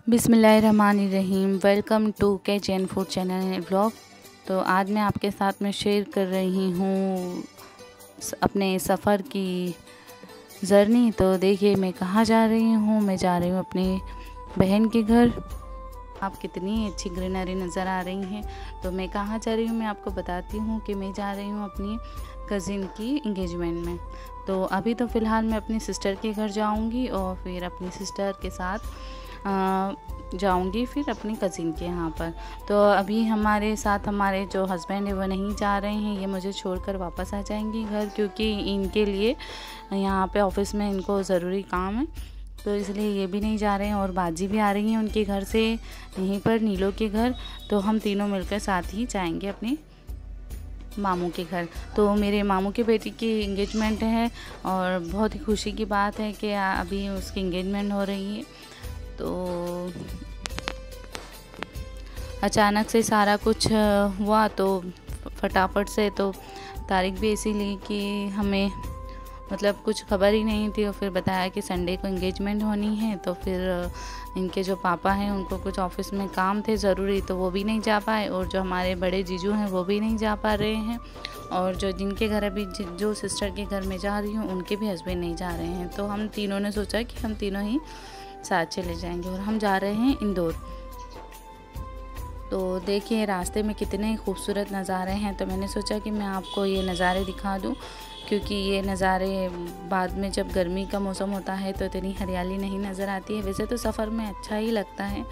बिस्मिल्लाहिर्रहमानिर्रहीम। Welcome to KGN food channel vlog. तो आज मैं आपके साथ में शेयर कर रही हूँ अपने सफ़र की जर्नी। तो देखिए मैं कहाँ जा रही हूँ। मैं जा रही हूँ अपनी बहन के घर। आप कितनी अच्छी ग्रीनरी नज़र आ रही हैं। तो मैं कहाँ जा रही हूँ मैं आपको बताती हूँ कि मैं जा रही हूँ अपनी कज़िन की इंगेजमेंट में। तो अभी तो फ़िलहाल मैं अपनी सिस्टर के घर जाऊँगी और फिर अपनी सिस्टर के साथ जाऊंगी फिर अपनी कज़िन के यहाँ पर। तो अभी हमारे साथ हमारे जो हस्बैंड है वो नहीं जा रहे हैं, ये मुझे छोड़कर वापस आ जाएंगी घर, क्योंकि इनके लिए यहाँ पे ऑफिस में इनको ज़रूरी काम है, तो इसलिए ये भी नहीं जा रहे हैं। और बाजी भी आ रही हैं उनके घर से यहीं पर नीलो के घर। तो हम तीनों मिलकर साथ ही जाएंगे अपने मामू के घर। तो मेरे मामू के बेटी की इंगेजमेंट है और बहुत ही खुशी की बात है कि अभी उसकी इंगेजमेंट हो रही है। तो अचानक से सारा कुछ हुआ, तो फटाफट से तो तारीख भी ऐसी ली कि हमें मतलब कुछ खबर ही नहीं थी। और फिर बताया कि संडे को एंगेजमेंट होनी है। तो फिर इनके जो पापा हैं उनको कुछ ऑफिस में काम थे ज़रूरी, तो वो भी नहीं जा पाए। और जो हमारे बड़े जीजू हैं वो भी नहीं जा पा रहे हैं। और जो जिनके घर अभी जो सिस्टर के घर में जा रही हूँ उनके भी हस्बैंड नहीं जा रहे हैं। तो हम तीनों ने सोचा कि हम तीनों ही साथ चले जाएंगे और हम जा रहे हैं इंदौर। तो देखिए रास्ते में कितने खूबसूरत नज़ारे हैं। तो मैंने सोचा कि मैं आपको ये नज़ारे दिखा दूं, क्योंकि ये नज़ारे बाद में जब गर्मी का मौसम होता है तो इतनी हरियाली नहीं नज़र आती है। वैसे तो सफ़र में अच्छा ही लगता है।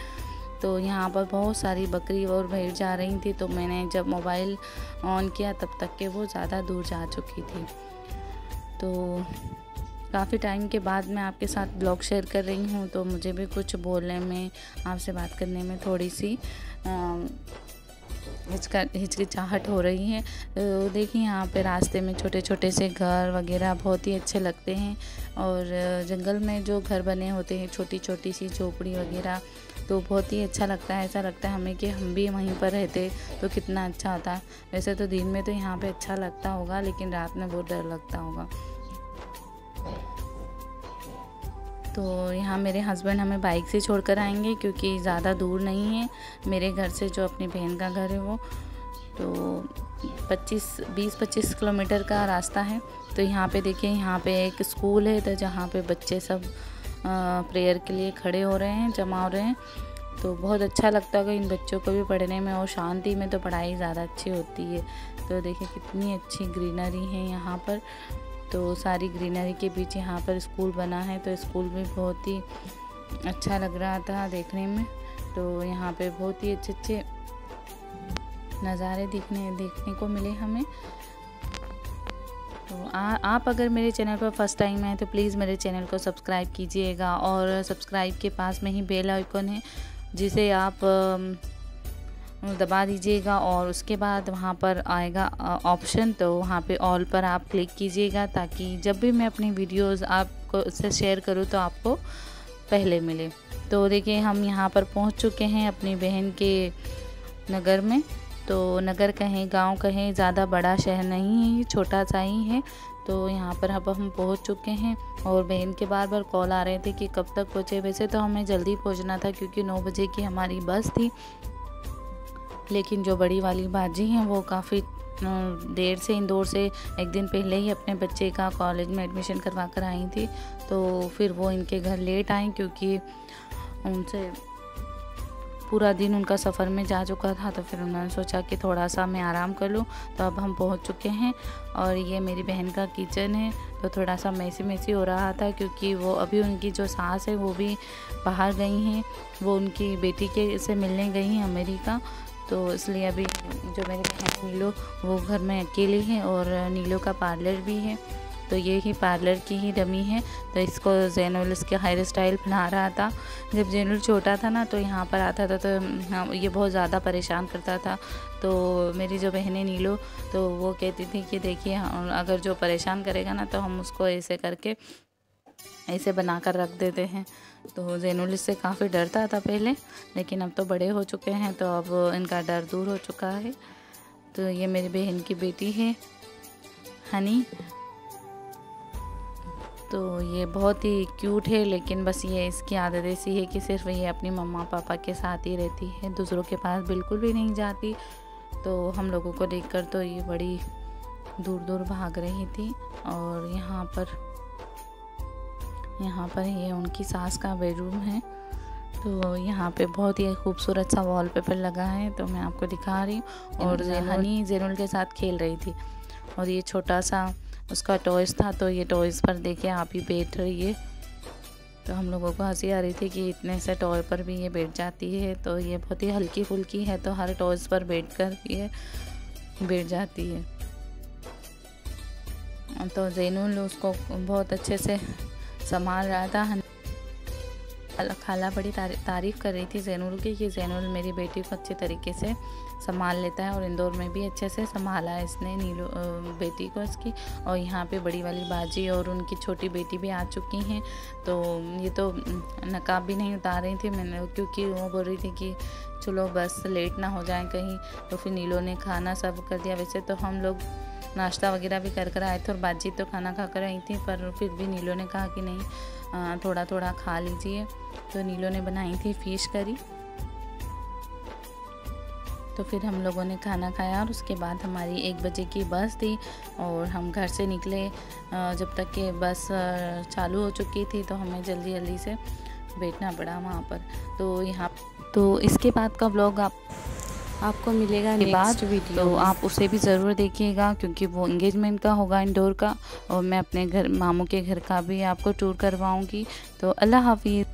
तो यहाँ पर बहुत सारी बकरी और भेड़ जा रही थी। तो मैंने जब मोबाइल ऑन किया तब तक के वो ज़्यादा दूर जा चुकी थी। तो काफ़ी टाइम के बाद मैं आपके साथ ब्लॉग शेयर कर रही हूँ, तो मुझे भी कुछ बोलने में, आपसे बात करने में थोड़ी सी हिचकिचाहट हो रही है। तो देखिए यहाँ पे रास्ते में छोटे छोटे से घर वगैरह बहुत ही अच्छे लगते हैं। और जंगल में जो घर बने होते हैं, छोटी छोटी सी झोपड़ी वगैरह, तो बहुत ही अच्छा लगता है। ऐसा लगता है हमें कि हम भी वहीं पर रहते तो कितना अच्छा होता। वैसे तो दिन में तो यहाँ पे अच्छा लगता होगा, लेकिन रात में बहुत डर लगता होगा। तो यहाँ मेरे हस्बैंड हमें बाइक से छोड़कर आएंगे, क्योंकि ज़्यादा दूर नहीं है मेरे घर से जो अपनी बहन का घर है वो। तो 20-25 किलोमीटर का रास्ता है। तो यहाँ पे देखिए, यहाँ पे एक स्कूल है, तो जहाँ पे बच्चे सब प्रेयर के लिए खड़े हो रहे हैं, जमा हो रहे हैं। तो बहुत अच्छा लगता है इन बच्चों को भी पढ़ने में, और शांति में तो पढ़ाई ज़्यादा अच्छी होती है। तो देखिए कितनी अच्छी ग्रीनरी है यहाँ पर। तो सारी ग्रीनरी के बीच यहाँ पर स्कूल बना है। तो स्कूल भी बहुत ही अच्छा लग रहा था देखने में। तो यहाँ पे बहुत ही अच्छे अच्छे नज़ारे देखने को मिले हमें। तो आप अगर मेरे चैनल पर फर्स्ट टाइम आए तो प्लीज़ मेरे चैनल को सब्सक्राइब कीजिएगा। और सब्सक्राइब के पास में ही बेल आइकन है, जिसे आप दबा दीजिएगा। और उसके बाद वहाँ पर आएगा ऑप्शन, तो वहाँ पे ऑल पर आप क्लिक कीजिएगा, ताकि जब भी मैं अपनी वीडियोस आपको से शेयर करूँ तो आपको पहले मिले। तो देखिए हम यहाँ पर पहुँच चुके हैं अपनी बहन के नगर में। तो नगर कहें गांव कहें, ज़्यादा बड़ा शहर नहीं है, ये छोटा सा ही है। तो यहाँ पर अब हम पहुँच चुके हैं। और बहन के बार बार कॉल आ रहे थे कि कब तक पहुँचे। वैसे तो हमें जल्दी पहुँचना था, क्योंकि 9 बजे की हमारी बस थी। लेकिन जो बड़ी वाली बाजी हैं वो काफ़ी देर से, इंदौर से एक दिन पहले ही अपने बच्चे का कॉलेज में एडमिशन करवा कर आई थी। तो फिर वो इनके घर लेट आई, क्योंकि उनसे पूरा दिन उनका सफ़र में जा चुका था। तो फिर उन्होंने सोचा कि थोड़ा सा मैं आराम कर लूँ। तो अब हम पहुंच चुके हैं। और ये मेरी बहन का किचन है। तो थोड़ा सा मैसी हो रहा था, क्योंकि वो अभी उनकी जो सास है वो भी बाहर गई हैं, वो उनकी बेटी के से मिलने गई हैं अमेरिका। तो इसलिए अभी जो मेरी बहन नीलो वो घर में अकेली है। और नीलो का पार्लर भी है, तो ये ही पार्लर की ही डमी है। तो इसको जैनुल इसके हेयर स्टाइल बना रहा था। जब जैनुल छोटा था ना, तो यहाँ पर आता था, तो ये बहुत ज़्यादा परेशान करता था। तो मेरी जो बहन है नीलो, तो वो कहती थी कि देखिए अगर जो परेशान करेगा ना, तो हम उसको ऐसे करके ऐसे बना कर रख देते हैं। तो जैनुल इससे काफ़ी डरता था पहले, लेकिन अब तो बड़े हो चुके हैं, तो अब इनका डर दूर हो चुका है। तो ये मेरी बहन की बेटी है हनी। तो ये बहुत ही क्यूट है, लेकिन बस ये इसकी आदत ऐसी है कि सिर्फ ये अपनी मम्मा पापा के साथ ही रहती है, दूसरों के पास बिल्कुल भी नहीं जाती। तो हम लोगों को देखकर तो ये बड़ी दूर दूर भाग रही थी। और यहाँ पर ये उनकी सास का बेडरूम है। तो यहाँ पे बहुत ही खूबसूरत सा वॉलपेपर लगा है, तो मैं आपको दिखा रही हूँ। और हनी जेनुल के साथ खेल रही थी और ये छोटा सा उसका टॉयज़ था, तो ये टॉयज़ पर देखे आप ही बैठ रही है। तो हम लोगों को हंसी आ रही थी कि इतने से टॉय पर भी ये बैठ जाती है। तो ये बहुत ही हल्की फुल्की है, तो हर टॉयज़ पर बैठकर ये बैठ जाती है। तो जेनुल उसको बहुत अच्छे से संभाल रहा था। खाला बड़ी तारीफ़ कर रही थी जेनुल की कि जेनुल मेरी बेटी को अच्छे तरीके से संभाल लेता है, और इंदौर में भी अच्छे से संभाला है इसने नीलू बेटी को इसकी। और यहाँ पे बड़ी वाली बाजी और उनकी छोटी बेटी भी आ चुकी हैं। तो ये तो नकाब भी नहीं उतार रही थी मैंने, क्योंकि वो बोल रही थी कि चलो बस लेट ना हो जाए कहीं। तो फिर नीलो ने खाना सर्व कर दिया। वैसे तो हम लोग नाश्ता वगैरह भी कर आए थे और बाजी तो खाना खा कर आई थी, पर फिर भी नीलो ने कहा कि नहीं थोड़ा थोड़ा खा लीजिए। तो नीलो ने बनाई थी फ़िश करी। तो फिर हम लोगों ने खाना खाया और उसके बाद हमारी 1 बजे की बस थी और हम घर से निकले जब तक कि बस चालू हो चुकी थी। तो हमें जल्दी जल्दी से बैठना पड़ा वहाँ पर। तो इसके बाद का व्लॉग आपको मिलेगा नेक्स्ट वीडियो, तो आप उसे भी ज़रूर देखिएगा, क्योंकि वो एंगेजमेंट का होगा इंदौर का। और मैं अपने घर मामू के घर का भी आपको टूर करवाऊँगी। तो अल्लाह हाफिज़।